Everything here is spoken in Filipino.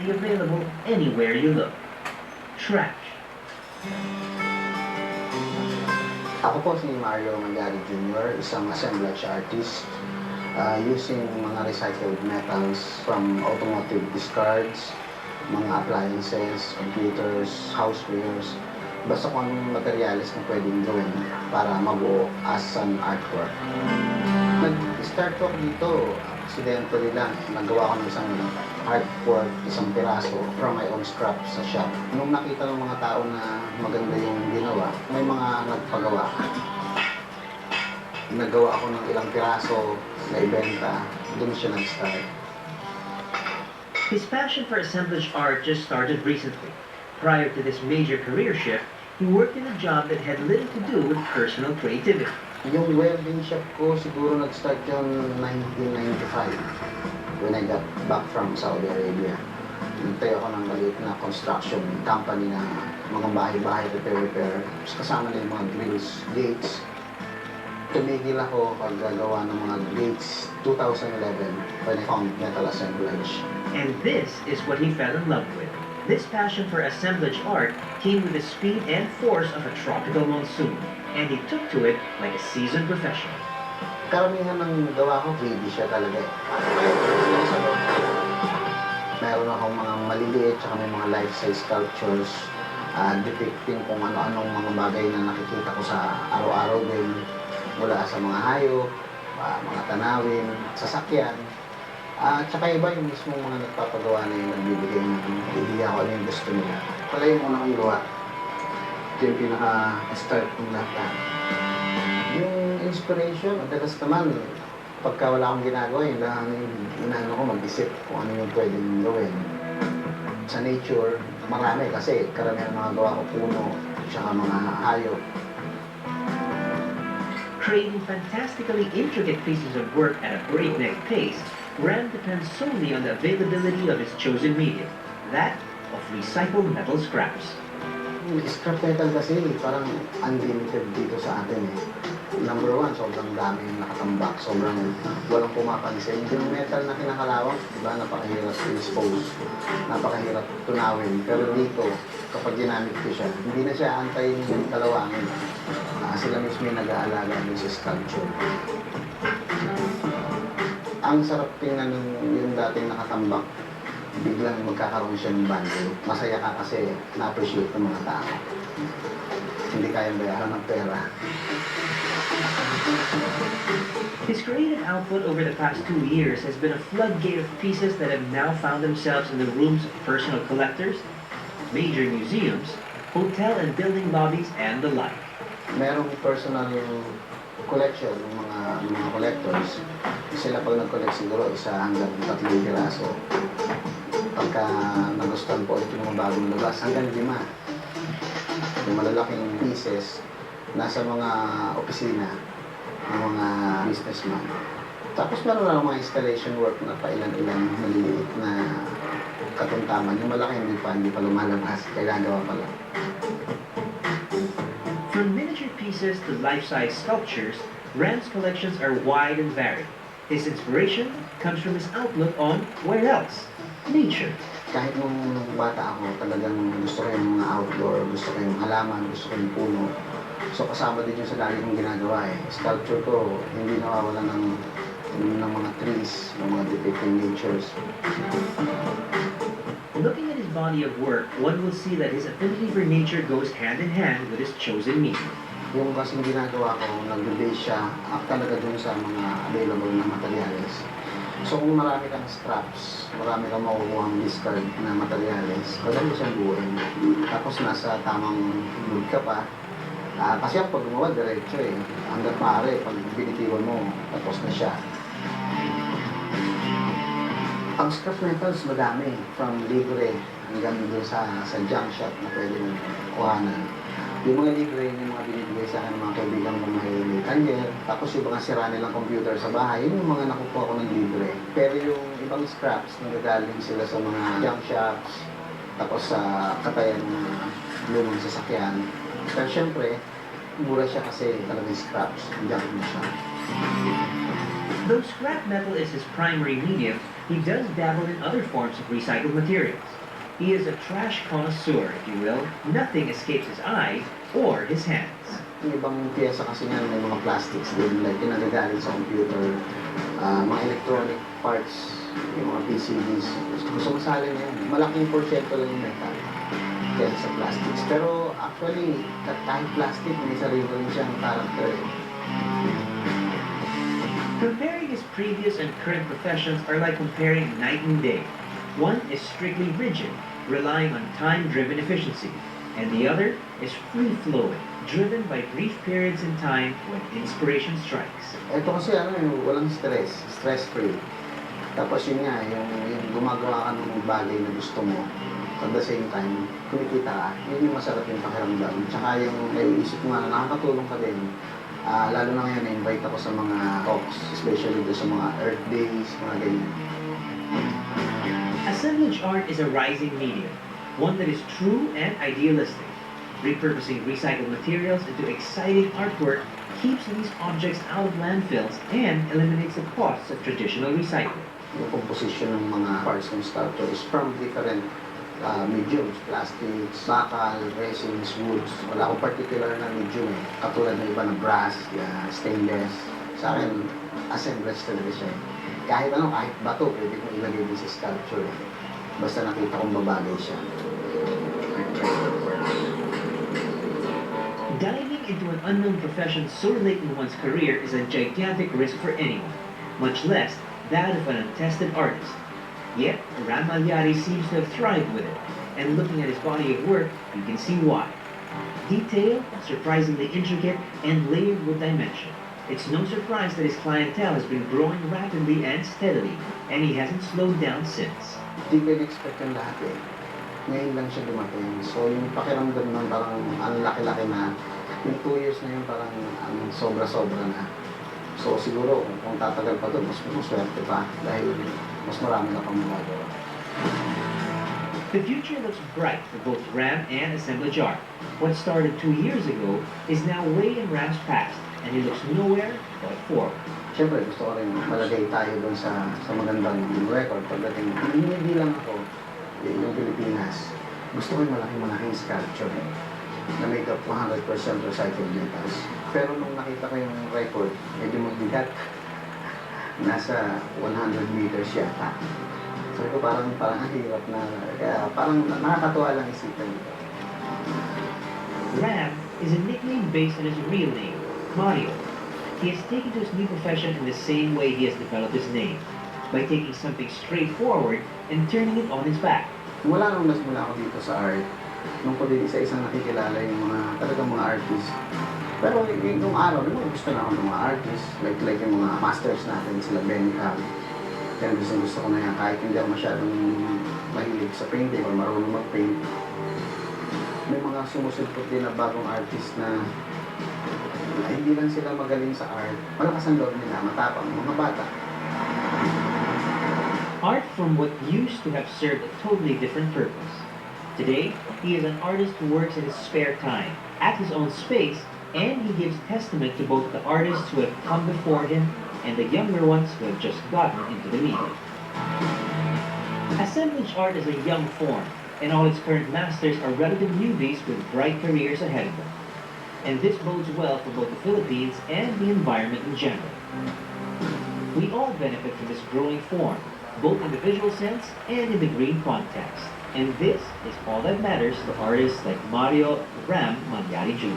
be available anywhere you look. Trash. Ako po si Mario Magari Jr., isang assemblage artist. Using mga recycled metals from automotive discards, mga appliances, computers, housewares, basta kung anong materials na pwedeng gawin para mabuo as an artwork. Nag-start ko dito, accidentally lang. Nagawa ko ng isang artwork, isang piraso from my own scrap sa shop. Nung nakita ng mga tao na maganda yung ginawa, may mga nagpagawa. Nagawa ako ng ilang piraso na ibenta, doon siya nag-start. His passion for assemblage art just started recently. Prior to this major career shift, he worked in a job that had little to do with personal creativity. Yung welding shop ko, siguro nag-start yun 1995 when I got back from Saudi Arabia. Nagtayo ako ng maliit na construction company na mga bahay-bahay, repair. Kasama na yung mga grills, gates. Tumigil ako paggagawa ng mga gates 2011 when I found metal assemblage. And this is what he fell in love with. This passion for assemblage art came with the speed and force of a tropical monsoon, and he took to it like a seasoned professional. Karamihan ng gawa ko, 3D siya talaga eh. Meron akong mga maliliit at may mga life-size sculptures depicting kung ano-anong mga bagay na nakikita ko sa araw-araw din. Mula sa mga hayop, mga tanawin, sasakyan. Tsaka iba yung mismong mga nagpapagawa na yung nagbibigay ng idea ko ano yung gusto nila. Pala yung unang kong gawa. Ito yung pinaka-start ng lahat. Yung inspiration, madalas naman, pagka wala akong ginagawa, yung inaano ko mag-isip kung ano yung pwedeng gawin. Sa nature, marami kasi karamihan mga gawa ko puno, tsaka mga hayop. Creating fantastically intricate pieces of work at a breakneck pace, Ram depends solely on the availability of his chosen medium, that of recycled metal scraps. Scrap metal kasi parang unlimited dito sa atin eh. Number one, sobrang dami yung nakatambak, sobrang walang pumapansin. Yung metal na kinakalawang, diba, napakahirap i-dispose, napakahirap tunawin. Pero dito, kapag ginamit ko siya, hindi na siya antayin yung kalawangin. Sila mismo yung nag-aalaga din sa sculpture. Ang sarap tingnan yung dating nakatambak, biglang magkakaroon siya ng value. Masaya ka kasi na-appreciate ng mga tao. Hindi kayang bayaran ng pera. His creative output over the past 2 years has been a floodgate of pieces that have now found themselves in the rooms of personal collectors, major museums, hotel and building lobbies, and the like. Merong personal collection ng mga collectors. Sila pag nag-collect siguro 1 hanggang 3 piraso. Pagka nagustuhan po ito yung mga bagong labas, hanggang 5. Yung malalaking pieces nasa mga opisina ng mga businessman. Tapos meron lang mga installation work na pailan-ilan maliliit na katuntaman. Yung malaki hindi pa lumalabas, kailangan gawa pa lang. From miniature pieces to life-size sculptures, Ram's collections are wide and varied. His inspiration comes from his outlook on where else? Nature. Kahit nung bata ako, talagang gusto ko yung mga outdoor, gusto ko yung halaman, gusto ko yung puno. So kasama din yung sa lagi kong ginagawa eh. Sculpture ko, hindi nawawala ng mga trees, ng mga depicting natures. Looking at his body of work, one will see that his affinity for nature goes hand in hand with his chosen medium. Yung kasing ginagawa ko, nag-base siya talaga dun sa mga available na materials. So kung marami kang scraps, marami kang makukuhang discard na materials, madali siyang buuin. Tapos nasa tamang mood ka pa. Kasi ang pag gumawa, diretso eh. Hanggat maaari, pag binitiwan mo, tapos na siya. Ang scrap metals madami, from libre hanggang doon sa junk shop na pwede mong kuhanan. Yung mga libre, yung mga binibigay sa akin ng mga kaibigan kong may tangger, tapos yung mga sira nilang computer sa bahay, yun yung mga nakukuha ko ng libre. Pero yung ibang scraps, nagagaling sila sa mga junk shops, tapos sa katayan ng lumang sasakyan. Pero syempre, mura siya kasi talagang scraps, junk mo siya. Though scrap metal is his primary medium, He does dabble in other forms of recycled materials. He is a trash connoisseur, if you will. Nothing escapes his eyes or his hands. Yung ibang piyesa kasi nga may mga plastics din, like yung nagagaling sa computer, mga electronic parts, yung mga PCBs. Gusto masali na yan. Malaking porsyento lang yung metal kaya sa plastics. Pero actually, kahit plastic, may sarili rin siyang character. Comparing his previous and current professions are like comparing night and day. One is strictly rigid, relying on time-driven efficiency, and the other is free-flowing, driven by brief periods in time when inspiration strikes. Ito kasi walang stress, stress-free. Tapos yun nga, yung gumagawa ka ng bagay na gusto mo, at the same time, kumikita ka, yun yung masarap yung pakiramdam. Tsaka yung naiisip mo nga, nakakatulong ka din. Lalo na ngayon, na-invite ako sa mga talks, especially doon sa mga Earth Days, mga ganyan. Assemblage art is a rising medium, one that is true and idealistic. Repurposing recycled materials into exciting artwork keeps these objects out of landfills and eliminates the costs of traditional recycling. Yung composition ng mga parts ng sculpture is from different mediums, plastics, bakal, resins, woods. Wala akong particular na medium eh. Katulad ng iba na brass, stainless. Sa akin, assemblage talaga siya. Kahit bato, pwede kong ilagay din sa sculpture. Basta nakita kong babagay siya. Diving into an unknown profession so late in one's career is a gigantic risk for anyone, much less that of an untested artist. Yet, Ram Malyari seems to have thrived with it, and looking at his body of work, you can see why. Detailed, surprisingly intricate, and layered with dimension. It's no surprise that his clientele has been growing rapidly and steadily, and he hasn't slowed down since. Hindi ko in-expect yung lahat eh. Ngayon lang siya dumating. So yung pakiramdam nun parang ang laki-laki na. Yung 2 years na yun parang sobra-sobra na. So siguro kung tatagal pa ito, mas swerte pa dahil mas marami na pang magagawa. The future looks bright for both Ram and assemblage art. What started 2 years ago is now way in Ram's past, and he looks nowhere but forward. Siyempre, gusto ko rin malagay tayo doon sa magandang record pagdating. Hindi lang ako, yung Pilipinas. Gusto ko yung malaking sculpture na make up 100% recycled metals. Pero nung nakita ko yung record, medyo magbigat. Nasa 100 meters yata. Sabi ko parang ang hirap na, kaya parang nakakatuwa lang isipin ito. Ram is a nickname based on his real name, Mario. He has taken to his new profession in the same way he has developed his name, by taking something straightforward and turning it on his back. Wala nung nasmula ako dito sa art, nung ko din isa-isang nakikilala yung talagang mga artists. Pero yung araw, gusto na ako ng mga artists, like yung mga masters natin, sila Benny Cab. Kaya gusto ko na yan, kahit hindi ako masyadong mahilig sa painting o marunong mag-paint. May mga sumusulpot din na bagong artist na hindi lang sila magaling sa art, malakas ang loob nila, matapang, mga bata. Art from what used to have served a totally different purpose. Today, he is an artist who works in his spare time, at his own space, and he gives testament to both the artists who have come before him and the younger ones who have just gotten into the medium. Assemblage art is a young form, and all its current masters are relative newbies with bright careers ahead of them. And this bodes well for both the Philippines and the environment in general. We all benefit from this growing form, both in the visual sense and in the green context. And this is all that matters to artists like Mario Ram Malyari Jr.